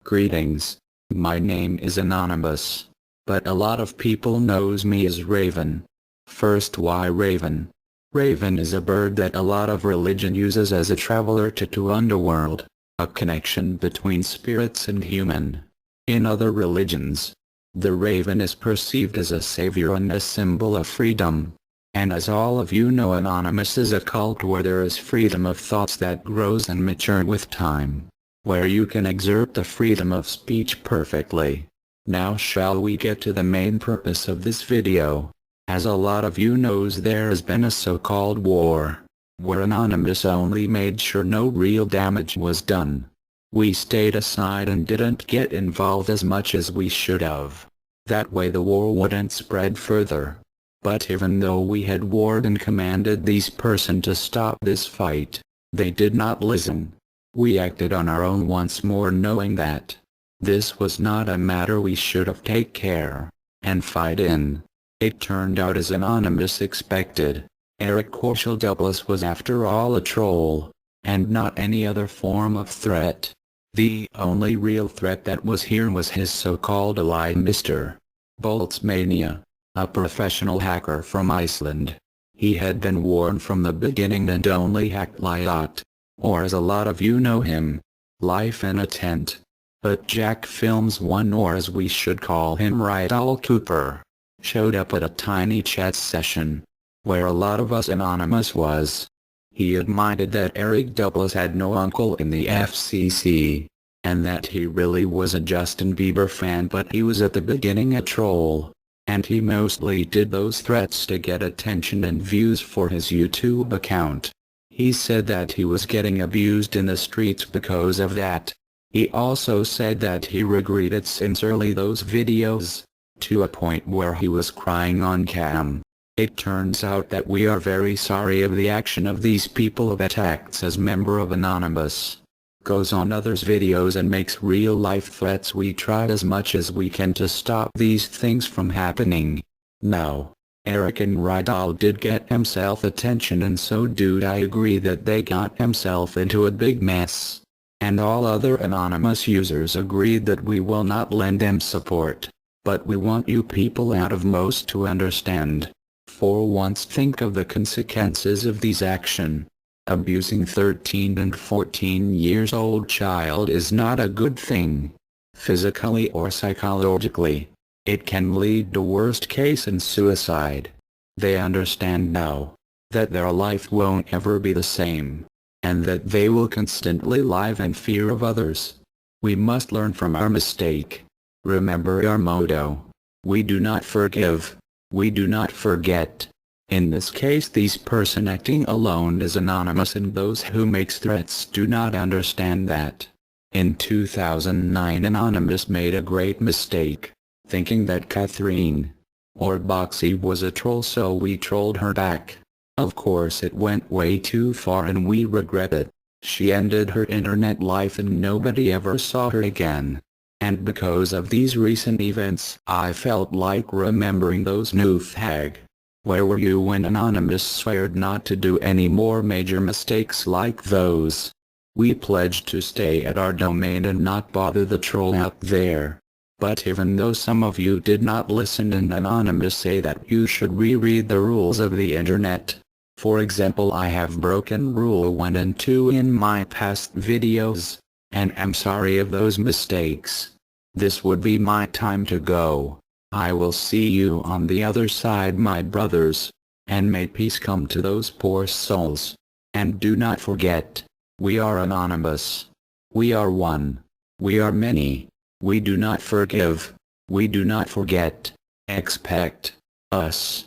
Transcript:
Greetings. My name is Anonymous. But a lot of people knows me as Raven. First, why Raven? Raven is a bird that a lot of religion uses as a traveler to underworld, a connection between spirits and human. In other religions, the raven is perceived as a savior and a symbol of freedom. And as all of you know, Anonymous is a cult where there is freedom of thoughts that grows and matures with time, where you can exert the freedom of speech perfectly. Now shall we get to the main purpose of this video? As a lot of you knows, there has been a so-called war, where Anonymous only made sure no real damage was done. We stayed aside and didn't get involved as much as we should have. That way the war wouldn't spread further. But even though we had warned and commanded these person to stop this fight, they did not listen. We acted on our own once more, knowing that this was not a matter we should have take care and fight in. It turned out as Anonymous expected. Eric Douglas was after all a troll, and not any other form of threat. The only real threat that was here was his so-called ally Mr. Boltzmania, a professional hacker from Iceland. He had been warned from the beginning and only hacked Lyot, or as a lot of you know him, Life in a Tent. But Jack Films 1, or as we should call him, Rydal Cooper, showed up at a tiny chat session, where a lot of us Anonymous was. He admitted that Eric Douglas had no uncle in the FCC, and that he really was a Justin Bieber fan, but he was at the beginning a troll, and he mostly did those threats to get attention and views for his YouTube account. He said that he was getting abused in the streets because of that. He also said that he regretted sincerely those videos, to a point where he was crying on cam. It turns out that we are very sorry of the action of these people that acts as member of Anonymous, goes on others' videos and makes real life threats. We tried as much as we can to stop these things from happening. Now, Eric and Rydal did get himself attention, and so do I agree that they got himself into a big mess. And all other Anonymous users agreed that we will not lend them support. But we want you people out of most to understand. For once, think of the consequences of these action. Abusing 13 and 14 years old child is not a good thing. Physically or psychologically, it can lead to worst case and suicide. They understand now that their life won't ever be the same, and that they will constantly live in fear of others. We must learn from our mistake. Remember our motto: we do not forgive, we do not forget. In this case, these person acting alone is Anonymous, and those who makes threats do not understand that. In 2009, Anonymous made a great mistake, thinking that Catherine, or Boxy, was a troll, so we trolled her back. Of course it went way too far and we regret it. She ended her internet life and nobody ever saw her again. And because of these recent events, I felt like remembering those new fag. Where were you when Anonymous sweared not to do any more major mistakes like those? We pledged to stay at our domain and not bother the troll out there. But even though some of you did not listen, and Anonymous say that you should reread the rules of the internet. For example, I have broken rule 1 and 2 in my past videos, and am sorry of those mistakes. This would be my time to go. I will see you on the other side, my brothers, and may peace come to those poor souls. And do not forget, we are Anonymous. We are one. We are many. We do not forgive. We do not forget. Expect us.